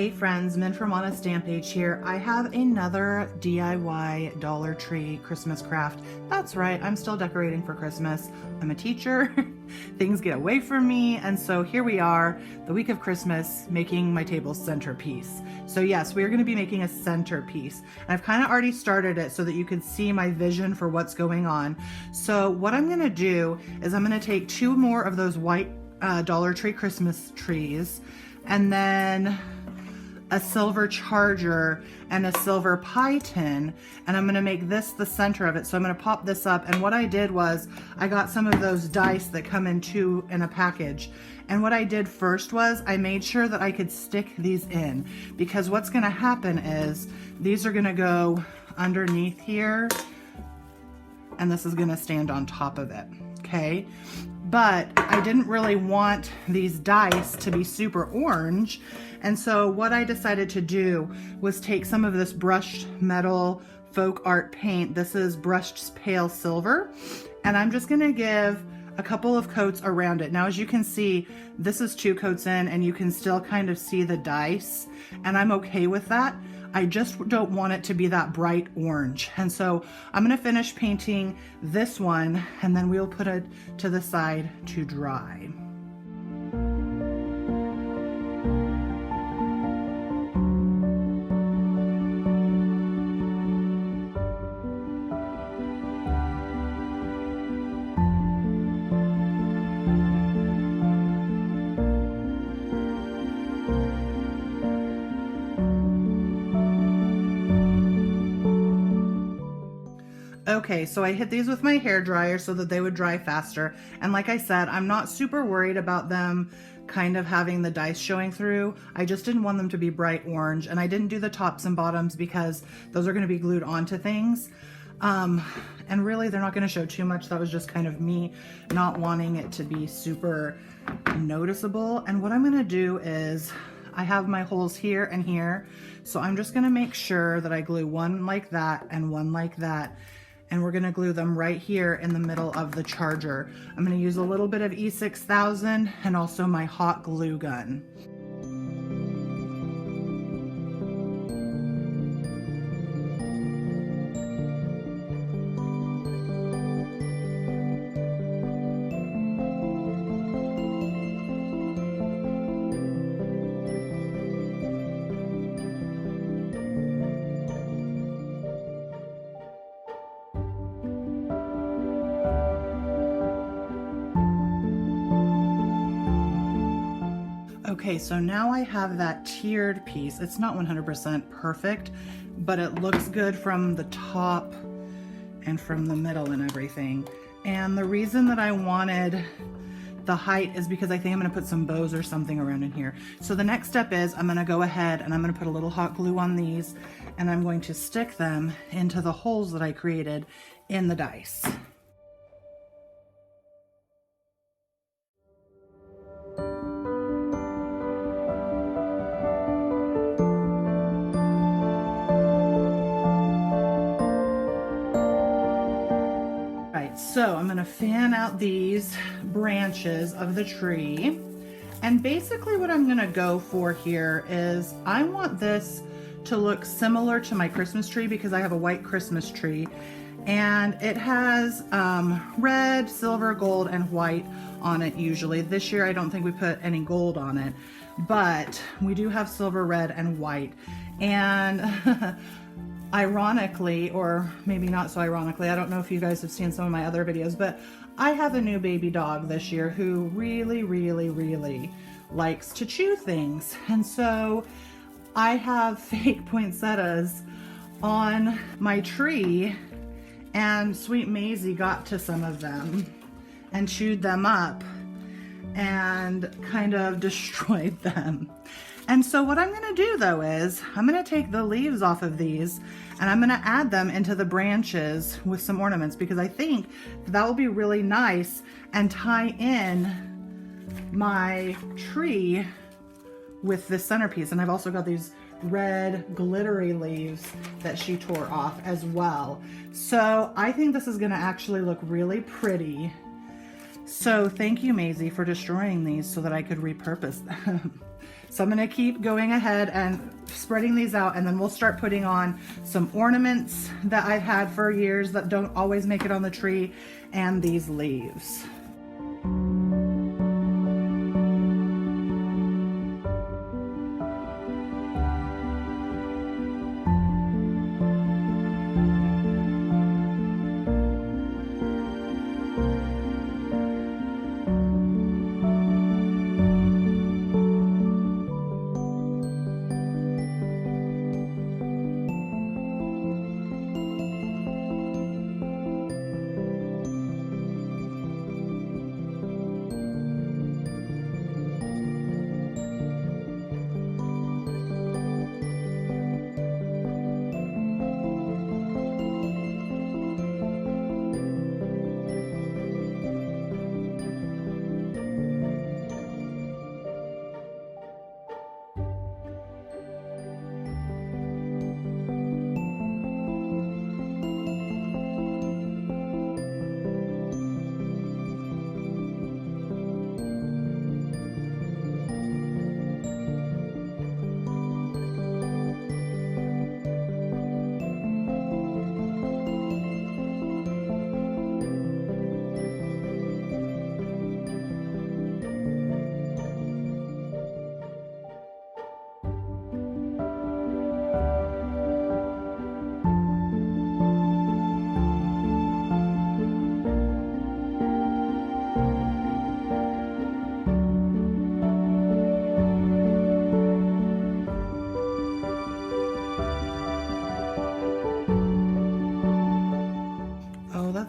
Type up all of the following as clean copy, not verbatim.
Hey friends, Min from On a Stamp Page here. I have another DIY Dollar Tree Christmas craft. That's right, I'm still decorating for Christmas. I'm a teacher, things get away from me, and so here we are, the week of Christmas, making my table centerpiece. So yes, we're gonna be making a centerpiece. And I've kind of already started it so that you can see my vision for what's going on. So what I'm gonna do is I'm gonna take two more of those white Dollar Tree Christmas trees, and then a silver charger and a silver pie tin, and I'm gonna make this the center of it. So I'm gonna pop this up, and what I did was I got some of those dice that come in a package, and what I did first was I made sure that I could stick these in, because what's gonna happen is these are gonna go underneath here and this is gonna stand on top of it, okay? But I didn't really want these dice to be super orange, and so what I decided to do was take some of this brushed metal folk art paint. This is brushed pale silver, and I'm just gonna give a couple of coats around it. Now, as you can see, this is 2 coats in, and you can still kind of see the dice, and I'm okay with that. I just don't want it to be that bright orange. And so I'm gonna finish painting this one, and then we'll put it to the side to dry. Okay, so I hit these with my hair dryer so that they would dry faster. And like I said, I'm not super worried about them kind of having the dice showing through. I just didn't want them to be bright orange, and I didn't do the tops and bottoms because those are gonna be glued onto things. And really they're not gonna show too much. That was just kind of me not wanting it to be super noticeable. And what I'm gonna do is I have my holes here and here. So I'm just gonna make sure that I glue one like that and one like that. And we're gonna glue them right here in the middle of the charger. I'm gonna use a little bit of E6000 and also my hot glue gun. Okay, so now I have that tiered piece. It's not 100% perfect, but it looks good from the top and from the middle and everything. And the reason that I wanted the height is because I think I'm gonna put some bows or something around in here. So the next step is I'm gonna go ahead and I'm gonna put a little hot glue on these, and I'm going to stick them into the holes that I created in the dice. So I'm gonna fan out these branches of the tree, and basically what I'm gonna go for here is I want this to look similar to my Christmas tree, because I have a white Christmas tree, and it has red, silver, gold, and white on it usually. This year I don't think we put any gold on it, but we do have silver, red, and white. And ironically, or maybe not so ironically, I don't know if you guys have seen some of my other videos, but I have a new baby dog this year who really, really, really likes to chew things. And so I have fake poinsettias on my tree, and sweet Maisie got to some of them and chewed them up and kind of destroyed them. And so what I'm gonna do though is I'm gonna take the leaves off of these and I'm gonna add them into the branches with some ornaments, because I think that will be really nice and tie in my tree with this centerpiece. And I've also got these red glittery leaves that she tore off as well. So I think this is gonna actually look really pretty. So thank you, Maisie, for destroying these so that I could repurpose them. So I'm gonna keep going ahead and spreading these out, and then we'll start putting on some ornaments that I've had for years that don't always make it on the tree, and these leaves.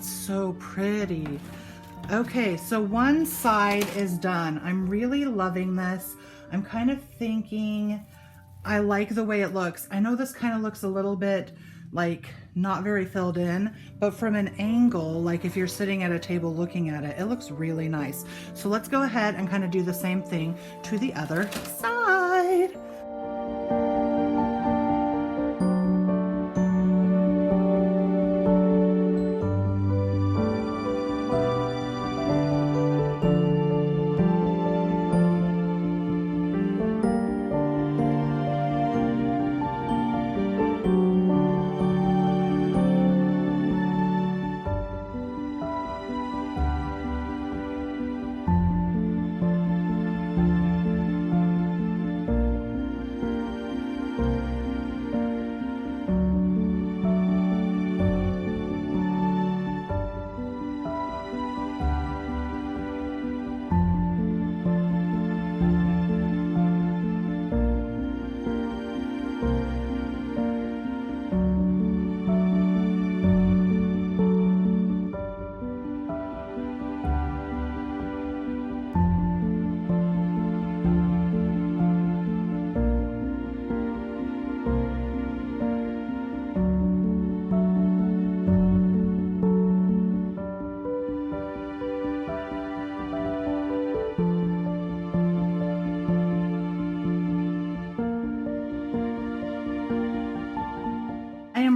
So pretty. Okay, so one side is done. I'm really loving this. I'm kind of thinking I like the way it looks. I know this kind of looks a little bit like not very filled in, but from an angle, like if you're sitting at a table looking at it, it looks really nice. So let's go ahead and kind of do the same thing to the other side.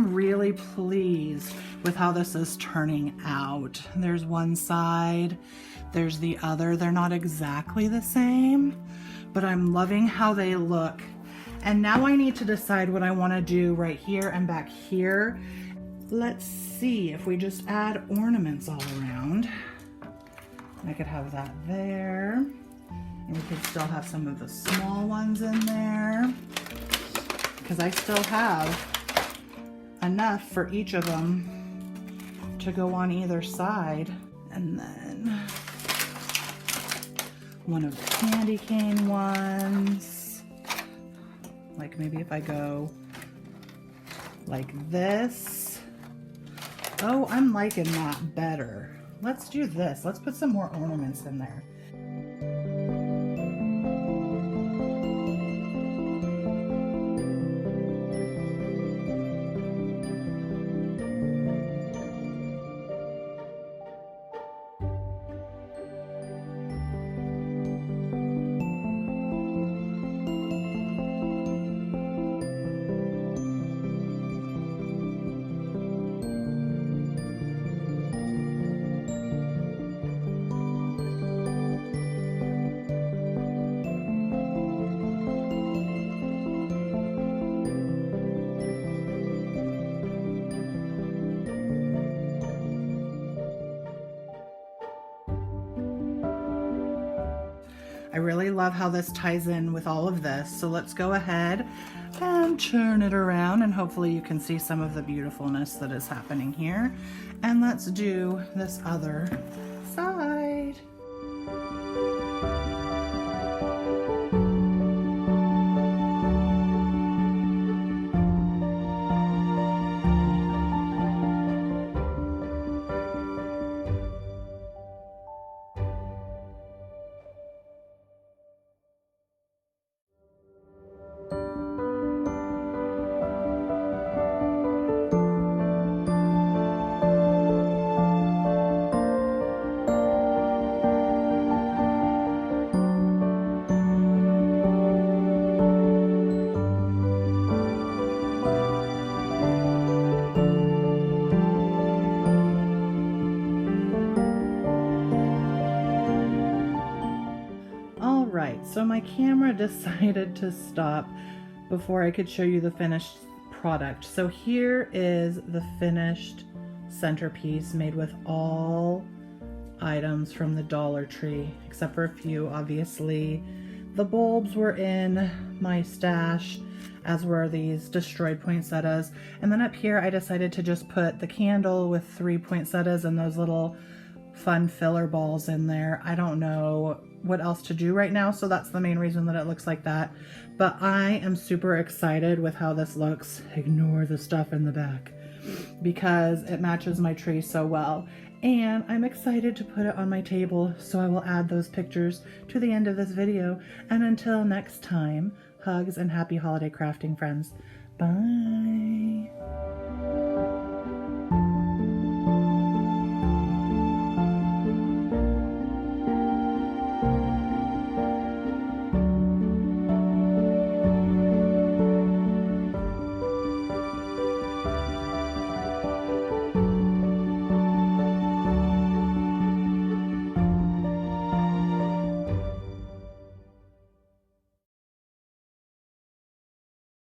Really pleased with how this is turning out. There's one side, there's the other. They're not exactly the same, but I'm loving how they look. And now I need to decide what I want to do right here and back here. Let's see if we just add ornaments all around. I could have that there, and we could still have some of the small ones in there, because I still have enough for each of them to go on either side. And then one of the candy cane ones, like maybe if I go like this. Oh, I'm liking that better. Let's do this. Let's put some more ornaments in there. really love how this ties in with all of this. So let's go ahead and turn it around, and hopefully you can see some of the beautifulness that is happening here. And let's do this other side. Alright, so my camera decided to stop before I could show you the finished product. So here is the finished centerpiece made with all items from the Dollar Tree, except for a few, obviously. The bulbs were in my stash, as were these destroyed poinsettias. And then up here I decided to just put the candle with 3 poinsettias and those little fun filler balls in there. I don't know what else to do right now, so that's the main reason that it looks like that. But I am super excited with how this looks. Ignore the stuff in the back, because it matches my tree so well. And I'm excited to put it on my table, so I will add those pictures to the end of this video. And until next time, hugs and happy holiday crafting, friends. Bye.